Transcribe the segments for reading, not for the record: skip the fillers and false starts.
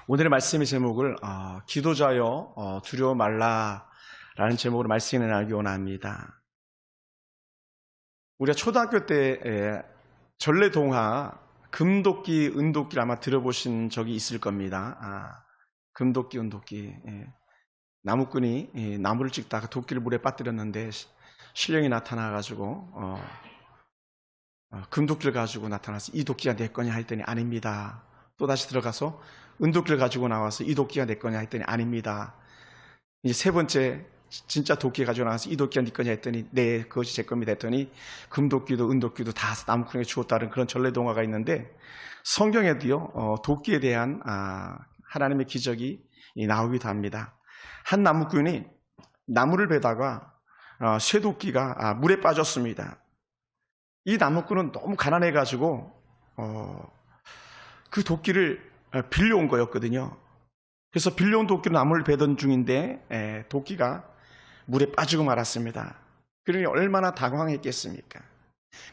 오늘의 말씀의 제목을 기도자여 두려워 말라라는 제목으로 말씀을 나누기 원합니다. 우리가 초등학교 때 전래동화 금도끼, 은도끼를 아마 들어보신 적이 있을 겁니다. 금도끼, 은도끼. 나무꾼이 나무를 찍다가 도끼를 물에 빠뜨렸는데 신령이 나타나가지고 금도끼를 가지고 나타나서 이 도끼가 내 거냐 했더니 아닙니다. 또 다시 들어가서 은도끼를 가지고 나와서 이 도끼가 내 거냐 했더니 아닙니다. 이제 세 번째 진짜 도끼 가지고 나와서 이 도끼가 네 거냐 했더니 네, 그것이 제 겁니다 했더니 금도끼도 은도끼도 다 나무꾼에게 주었다는 그런 전래동화가 있는데, 성경에도요 도끼에 대한 하나님의 기적이 나오기도 합니다. 한 나무꾼이 나무를 베다가 쇠도끼가 물에 빠졌습니다. 이 나무꾼은 너무 가난해가지고 그 도끼를 빌려온 거였거든요. 그래서 빌려온 도끼로 나무를 베던 중인데 도끼가 물에 빠지고 말았습니다. 그러니 얼마나 당황했겠습니까?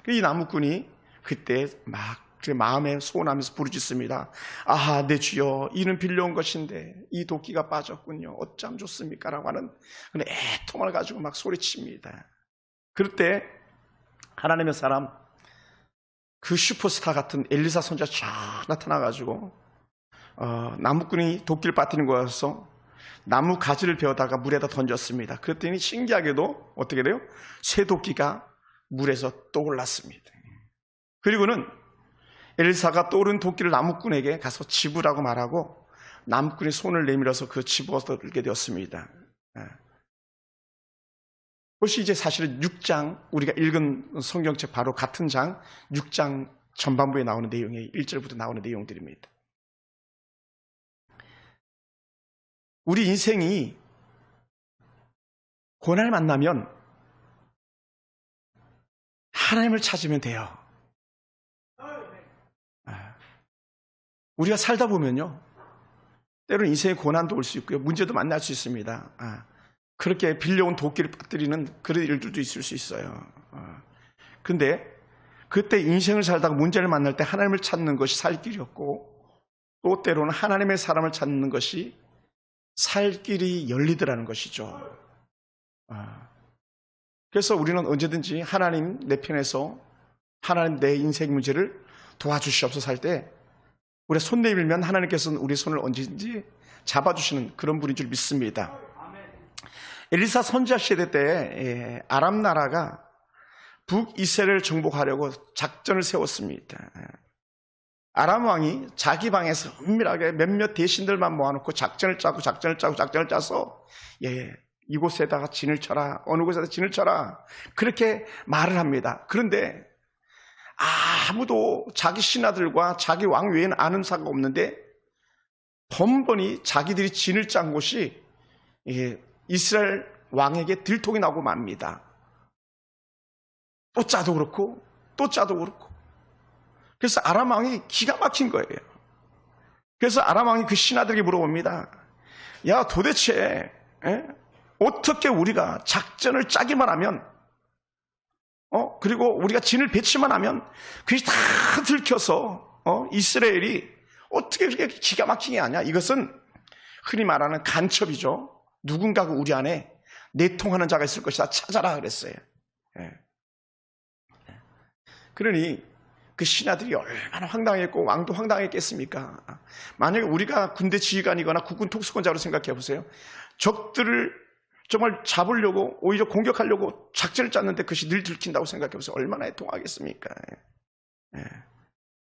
이 나무꾼이 그때 막 마음에 소원하면서 부르짖습니다. 아하, 내 주여, 이는 빌려온 것인데 이 도끼가 빠졌군요. 어쩜 좋습니까? 라고 하는 애통을 가지고 막 소리칩니다. 그럴 때 하나님의 사람, 그 슈퍼스타 같은 엘리사 선지자가 쫙 나타나가지고 나무꾼이 도끼를 빠뜨린 거여서 나무 가지를 베어다가 물에다 던졌습니다. 그랬더니 신기하게도 어떻게 돼요? 쇠도끼가 물에서 떠올랐습니다. 그리고는 엘리사가 떠오른 도끼를 나무꾼에게 가서 집으라고 말하고 나무꾼이 손을 내밀어서 그 집어서 들게 되었습니다. 그것이 이제 사실은 6장, 우리가 읽은 성경책 바로 같은 장 6장 전반부에 나오는 내용이 1절부터 나오는 내용들입니다. 우리 인생이 고난을 만나면 하나님을 찾으면 돼요. 우리가 살다 보면요, 때로는 인생의 고난도 올 수 있고요, 문제도 만날 수 있습니다. 그렇게 빌려온 도끼를 빠뜨리는 그런 일들도 있을 수 있어요. 그런데 그때 인생을 살다가 문제를 만날 때 하나님을 찾는 것이 살 길이었고, 또 때로는 하나님의 사람을 찾는 것이 살 길이 열리더라는 것이죠. 그래서 우리는 언제든지 하나님 내 편에서 하나님 내 인생 문제를 도와주시옵소서 할 때 우리가 손 내밀면 하나님께서는 우리 손을 언제든지 잡아주시는 그런 분인 줄 믿습니다. 엘리사 선지자 시대 때 아람 나라가 북이스라엘을 정복하려고 작전을 세웠습니다. 아람 왕이 자기 방에서 은밀하게 몇몇 대신들만 모아놓고 작전을 짜서 이곳에다가 진을 쳐라, 어느 곳에다 진을 쳐라, 그렇게 말을 합니다. 그런데 아무도 자기 신하들과 자기 왕 외에는 아는 사가 없는데 번번이 자기들이 진을 짠 곳이 이스라엘 왕에게 들통이 나고 맙니다. 또 짜도 그렇고 또 짜도 그렇고. 그래서 아람 왕이 기가 막힌 거예요. 그래서 아람 왕이 그 신하들에게 물어봅니다. 야, 도대체 어떻게 우리가 작전을 짜기만 하면 그리고 우리가 진을 배치만 하면 그것이 다 들켜서 이스라엘이 어떻게 그렇게 기가 막히게 하냐. 이것은 흔히 말하는 간첩이죠. 누군가가 우리 안에 내통하는 자가 있을 것이다, 찾아라 그랬어요. 그러니 그 신하들이 얼마나 황당했고 왕도 황당했겠습니까? 만약에 우리가 군대 지휘관이거나 국군 특수권자로 생각해 보세요. 적들을 정말 잡으려고, 오히려 공격하려고 작전을 짰는데 그것이 늘 들킨다고 생각해 보세요. 얼마나 애통하겠습니까?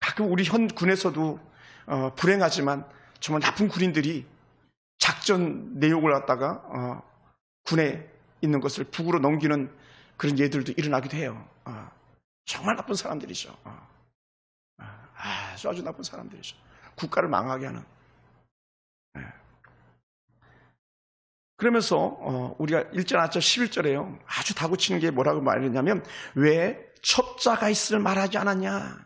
가끔 우리 현 군에서도 불행하지만 정말 나쁜 군인들이 작전 내용을 갖다가 군에 있는 것을 북으로 넘기는 그런 예들도 일어나기도 해요. 정말 나쁜 사람들이죠. 아주 나쁜 사람들이죠. 국가를 망하게 하는. 그러면서 우리가 1절, 2절, 11절에요. 아주 다구치는 게 뭐라고 말했냐면, 왜 첩자가 있음을 말하지 않았냐.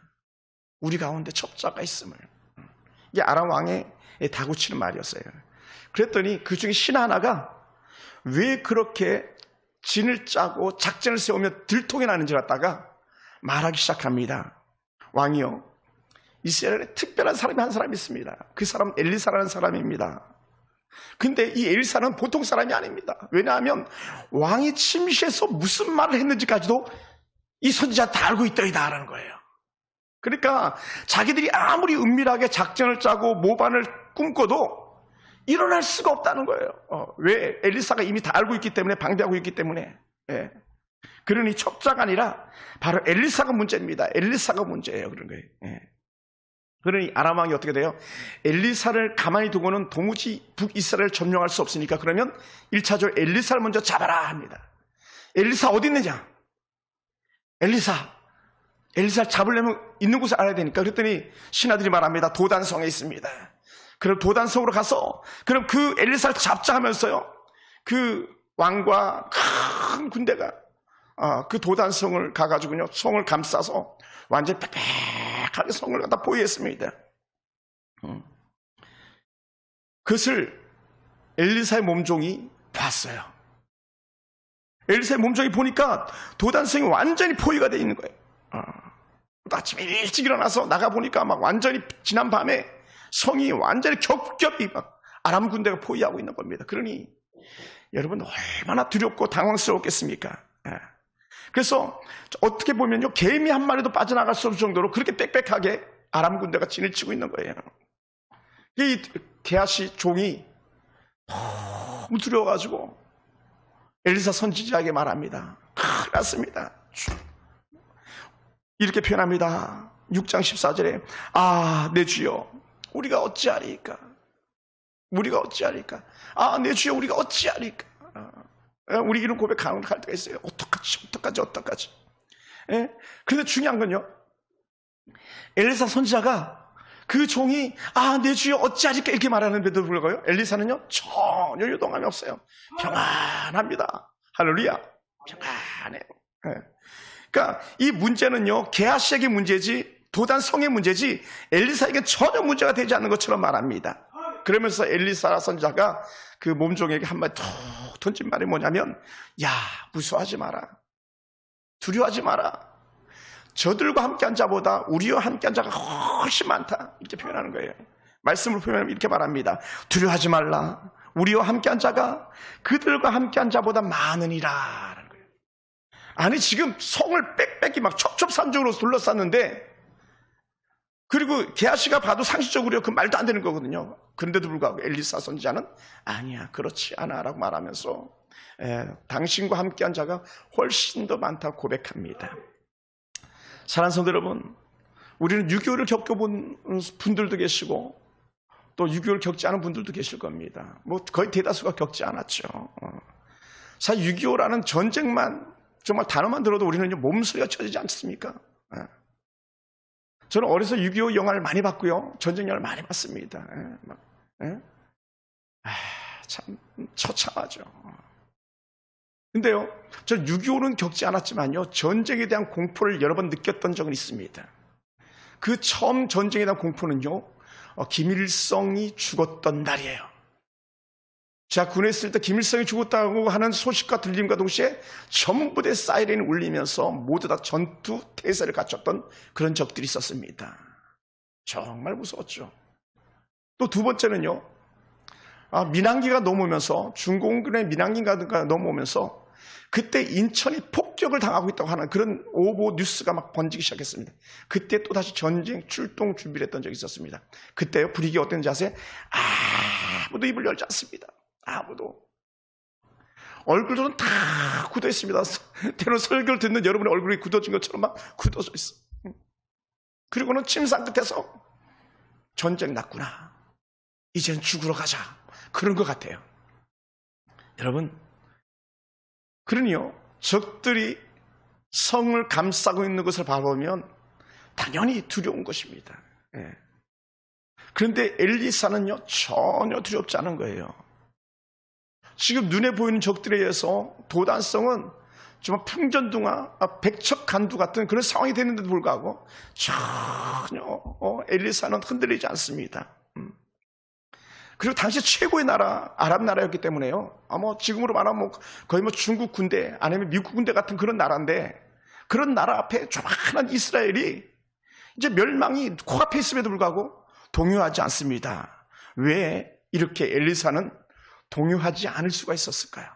우리 가운데 첩자가 있음을. 이게 아람 왕의 다구치는 말이었어요. 그랬더니 그 중에 신하 하나가 왜 그렇게 진을 짜고 작전을 세우며 들통이 나는지 갖다가 말하기 시작합니다. 왕이요, 이스라엘에 특별한 사람이 한 사람이 있습니다. 그 사람은 엘리사라는 사람입니다. 근데 이 엘리사는 보통 사람이 아닙니다. 왜냐하면 왕이 침시해서 무슨 말을 했는지까지도 이 선지자 다 알고 있더이다라는 거예요. 그러니까 자기들이 아무리 은밀하게 작전을 짜고 모반을 꿈꿔도 일어날 수가 없다는 거예요. 왜? 엘리사가 이미 다 알고 있기 때문에, 방대하고 있기 때문에. 예. 그러니 첩자가 아니라 바로 엘리사가 문제입니다. 엘리사가 문제예요. 그런 거예요. 예. 그러니 아람 왕이 어떻게 돼요? 엘리사를 가만히 두고는 도무지 북이스라엘을 점령할 수 없으니까 그러면 1차적으로 엘리사를 먼저 잡아라 합니다. 엘리사 어디 있느냐? 엘리사를 잡으려면 있는 곳을 알아야 되니까. 그랬더니 신하들이 말합니다. 도단성에 있습니다. 그럼 도단성으로 가서 그럼 그 엘리사를 잡자 하면서요, 그 왕과 큰 군대가 그 도단성을 가가지고요, 성을 감싸서 완전히 빽빽하게 성을 갖다 보유했습니다. 그것을 엘리사의 몸종이 봤어요. 엘리사의 몸종이 보니까 도단성이 완전히 포위가 되어 있는 거예요. 아침에 일찍 일어나서 나가보니까 막 완전히 지난 밤에 성이 완전히 겹겹이 막 아람 군대가 포위하고 있는 겁니다. 그러니 여러분 얼마나 두렵고 당황스러웠겠습니까? 그래서 어떻게 보면요, 개미 한 마리도 빠져나갈 수 없을 정도로 그렇게 빽빽하게 아람 군대가 진을 치고 있는 거예요. 이 게하시 종이 너무 두려워가지고 엘리사 선지자에게 말합니다. 큰일 났습니다. 이렇게 표현합니다. 6장 14절에 내 주여 우리가 어찌하리까? 내 주여 우리가 어찌하리까? 우리 이런 고백할 때가 있어요. 어떡하지? 예? 그런데 중요한 건요, 엘리사 선지자가 그 종이 내 주여 어찌하리까 이렇게 말하는데도 불구하고 엘리사는요 전혀 요동함이 없어요. 평안합니다. 할렐루야. 평안해요. 예. 그러니까 이 문제는요 게하시에게 문제지 도단성의 문제지 엘리사에게 전혀 문제가 되지 않는 것처럼 말합니다. 그러면서 엘리사 선지자가 그 몸종에게 한마디 툭 던진 말이 뭐냐면, 무서워하지 마라, 두려워하지 마라, 저들과 함께한 자보다 우리와 함께한 자가 훨씬 많다, 이렇게 표현하는 거예요. 말씀을 표현하면 이렇게 말합니다. 두려워하지 말라, 우리와 함께한 자가 그들과 함께한 자보다 많으니라 라는 거예요. 아니 지금 성을 빽빽이 막 첩첩산중으로 둘러쌌는데, 그리고 게하시가 봐도 상식적으로 그 말도 안 되는 거거든요. 그런데도 불구하고 엘리사 선지자는 아니야, 그렇지 않아 라고 말하면서 당신과 함께한 자가 훨씬 더 많다고 고백합니다. 사랑하는 성도 여러분, 우리는 6.25를 겪어본 분들도 계시고 또 6.25를 겪지 않은 분들도 계실 겁니다. 거의 대다수가 겪지 않았죠. 사실 6.25라는 전쟁만, 정말 단어만 들어도 우리는 몸소리가 쳐지지 않습니까? 저는 어려서 6.25 영화를 많이 봤고요, 전쟁 영화를 많이 봤습니다. 참 처참하죠. 근데요, 저는 6.25는 겪지 않았지만요, 전쟁에 대한 공포를 여러 번 느꼈던 적은 있습니다. 그 처음 전쟁에 대한 공포는요, 김일성이 죽었던 날이에요. 제가 군에 있을 때 김일성이 죽었다고 하는 소식과 들림과 동시에 전부대 사이렌이 울리면서 모두 다 전투 태세를 갖췄던 그런 적들이 있었습니다. 정말 무서웠죠. 또 두 번째는요, 민항기가 넘어오면서, 중공군의 민항기가 넘어오면서 그때 인천이 폭격을 당하고 있다고 하는 그런 오보 뉴스가 막 번지기 시작했습니다. 그때 또다시 전쟁 출동 준비를 했던 적이 있었습니다. 그때요, 분위기 어땠는지 아세요? 아무도 입을 열지 않습니다. 아무도. 얼굴들은 다 굳어 있습니다. 때로 설교를 듣는 여러분의 얼굴이 굳어진 것처럼 막 굳어져 있어. 그리고는 침상 끝에서 전쟁 났구나, 이젠 죽으러 가자, 그런 것 같아요. 여러분, 그러니요, 적들이 성을 감싸고 있는 것을 바라보면 당연히 두려운 것입니다. 그런데 엘리사는요 전혀 두렵지 않은 거예요. 지금 눈에 보이는 적들에 의해서 도단성은 정말 풍전등화, 백척간두 같은 그런 상황이 되는데도 불구하고 전혀 엘리사는 흔들리지 않습니다. 그리고 당시 최고의 나라, 아랍 나라였기 때문에요. 지금으로 말하면 거의 중국 군대, 아니면 미국 군대 같은 그런 나라인데, 그런 나라 앞에 조만한 이스라엘이 이제 멸망이 코앞에 있음에도 불구하고 동요하지 않습니다. 왜 이렇게 엘리사는 동요하지 않을 수가 있었을까요?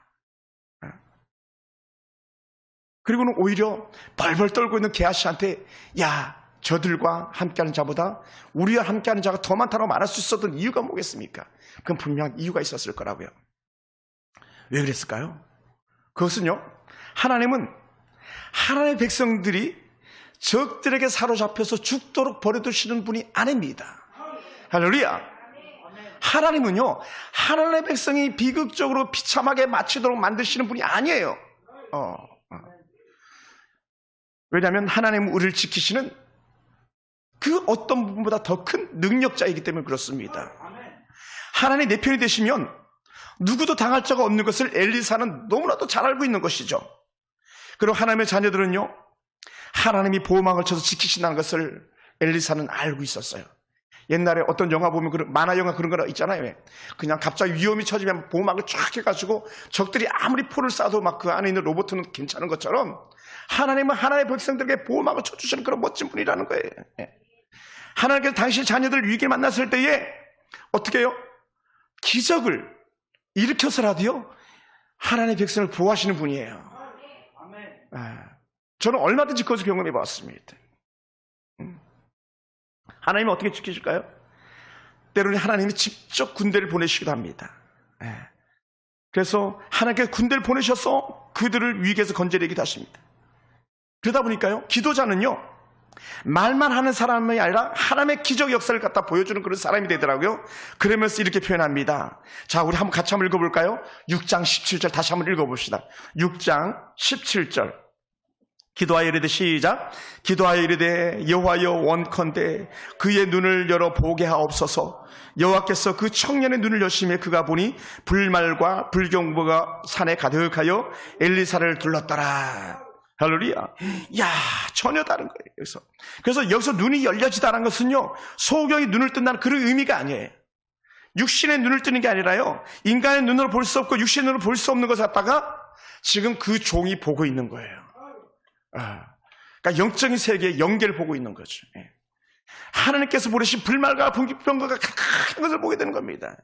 그리고는 오히려 벌벌 떨고 있는 게하시한테 야, 저들과 함께하는 자보다 우리와 함께하는 자가 더 많다고 말할 수 있었던 이유가 뭐겠습니까? 그건 분명 이유가 있었을 거라고요. 왜 그랬을까요? 그것은요, 하나님은 하나님의 백성들이 적들에게 사로잡혀서 죽도록 버려두시는 분이 아닙니다. 할렐루야. 하나님은요, 하나님의 백성이 비극적으로 비참하게 마치도록 만드시는 분이 아니에요. 왜냐하면 하나님은 우리를 지키시는 그 어떤 부분보다 더 큰 능력자이기 때문에 그렇습니다. 하나님 내 편이 되시면 누구도 당할 자가 없는 것을 엘리사는 너무나도 잘 알고 있는 것이죠. 그리고 하나님의 자녀들은요, 하나님이 보호막을 쳐서 지키신다는 것을 엘리사는 알고 있었어요. 옛날에 어떤 영화 보면 만화 영화 그런 거 있잖아요. 그냥 갑자기 위험이 처지면 보호막을 쫙 해가지고 적들이 아무리 포를 쏴도 막 그 안에 있는 로봇은 괜찮은 것처럼 하나님은 하나님의 백성들에게 보호막을 쳐주시는 그런 멋진 분이라는 거예요. 하나님께서 당신의 자녀들을 위기에 만났을 때에 어떻게 해요? 기적을 일으켜서라도요, 하나님의 백성을 보호하시는 분이에요. 저는 얼마든지 그것을 경험해 봤습니다. 하나님은 어떻게 지키실까요? 때로는 하나님이 직접 군대를 보내시기도 합니다. 그래서 하나님께서 군대를 보내셔서 그들을 위기에서 건져내기도 하십니다. 그러다 보니까요, 기도자는요, 말만 하는 사람이 아니라 하나님의 기적 역사를 갖다 보여주는 그런 사람이 되더라고요. 그러면서 이렇게 표현합니다. 자, 우리 한번 같이 한번 읽어볼까요? 6장 17절 다시 한번 읽어봅시다. 6장 17절. 기도하여 이르되 시작. 기도하여 이르되 여호와여 원컨대 그의 눈을 열어 보게 하옵소서. 여호와께서 그 청년의 눈을 여시매 그가 보니 불말과 불경보가 산에 가득하여 엘리사를 둘렀더라. 할렐루야. 야, 전혀 다른 거예요. 그래서 여기서 눈이 열려지다는 것은요, 소경이 눈을 뜬다는 그런 의미가 아니에요. 육신의 눈을 뜨는 게 아니라요, 인간의 눈으로 볼 수 없고 육신의 눈으로 볼 수 없는 것을 갖다가 지금 그 종이 보고 있는 거예요. 그러니까 영적인 세계의 연계를 보고 있는 거죠. 하나님께서 보내신 불말과 분기병거가 큰 것을 보게 되는 겁니다.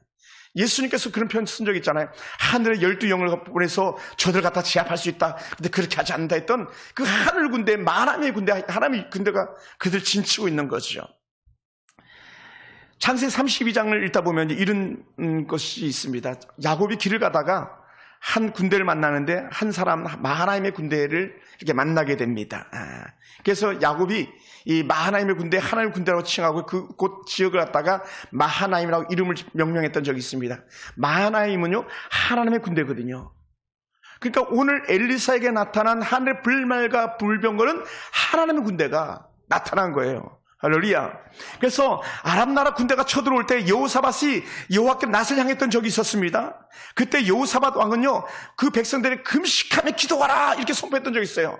예수님께서 그런 표현 쓴 적 있잖아요. 하늘의 12영을 보내서 저들 갖다 제압할 수 있다. 근데 그렇게 하지 않는다 했던 그 하늘 군대, 하나님의 군대, 하나님의 군대가 그들 진치고 있는 거죠. 창세기 32장을 읽다 보면 이런 것이 있습니다. 야곱이 길을 가다가 한 군대를 만나는데 한 사람 마하나임의 군대를 이렇게 만나게 됩니다. 그래서 야곱이 이 마하나임의 군대 하나님의 군대라고 칭하고 그곳 지역을 갖다가 마하나임이라고 이름을 명명했던 적이 있습니다. 마하나임은요, 하나님의 군대거든요. 그러니까 오늘 엘리사에게 나타난 하늘의 불말과 불병거는 하나님의 군대가 나타난 거예요. 할렐루야. 그래서 아람 나라 군대가 쳐들어올 때 여호사밧이 여호와께 낯을 향했던 적이 있었습니다. 그때 여호사밧 왕은요, 그 백성들이 금식하며 기도하라 이렇게 선포했던 적이 있어요.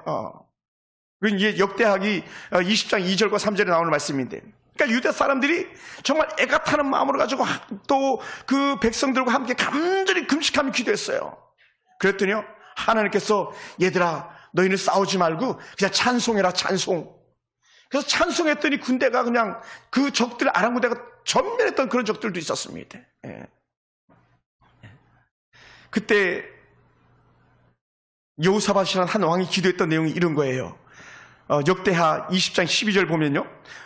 이게 역대하기 20장 2절과 3절에 나오는 말씀인데, 그러니까 유대 사람들이 정말 애가 타는 마음으로 가지고 또 그 백성들과 함께 간절히 금식하며 기도했어요. 그랬더니요, 하나님께서 얘들아 너희는 싸우지 말고 그냥 찬송해라, 찬송. 그래서 찬송했더니 군대가 그냥 그 적들, 아람 군대가 전멸했던 그런 적들도 있었습니다. 그때 여호사밧이라는 한 왕이 기도했던 내용이 이런 거예요. 역대하 20장 12절 보면요,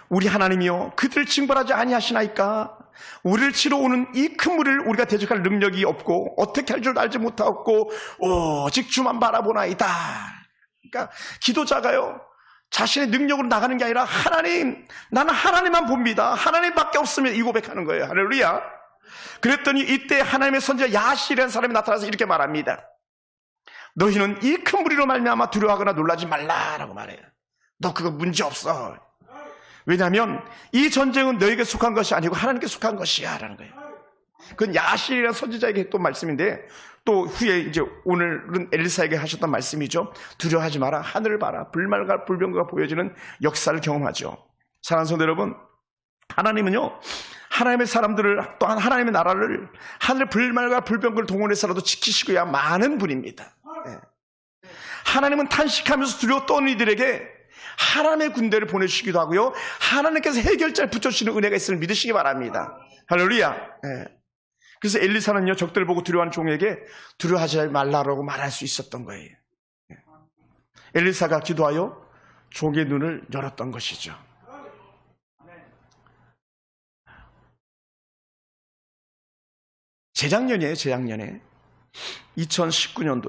우리 하나님이여 그들을 징벌하지 아니하시나이까. 우리를 치러 오는 이 큰 무리를 우리가 대적할 능력이 없고 어떻게 할 줄 알지 못하고 오직 주만 바라보나이다. 그러니까 기도자가요, 자신의 능력으로 나가는 게 아니라 하나님, 나는 하나님만 봅니다. 하나님밖에 없으면 이 고백하는 거예요. 할렐루야. 그랬더니 이때 하나님의 선지자 야시라는 사람이 나타나서 이렇게 말합니다. 너희는 이 큰 무리로 말미암아 두려워하거나 놀라지 말라라고 말해요. 너 그거 문제 없어. 왜냐하면 이 전쟁은 너에게 속한 것이 아니고 하나님께 속한 것이야 라는 거예요. 그건 야시라는 선지자에게 했던 말씀인데, 또 후에 이제 오늘은 엘리사에게 하셨던 말씀이죠. 두려워하지 마라. 하늘을 봐라. 불말과 불병거가 보여지는 역사를 경험하죠. 사랑하는 성도 여러분, 하나님은요, 하나님의 사람들을, 또한 하나님의 나라를 하늘의 불말과 불병거를 동원해서라도 지키시고야 많은 분입니다. 하나님은 탄식하면서 두려워 떠는 이들에게 하나님의 군대를 보내주시기도 하고요. 하나님께서 해결자를 붙여주시는 은혜가 있음을 믿으시기 바랍니다. 할렐루야. 예. 그래서 엘리사는요, 적들을 보고 두려워하는 종에게 두려워하지 말라라고 말할 수 있었던 거예요. 예. 엘리사가 기도하여 종의 눈을 열었던 것이죠. 재작년에 2019년도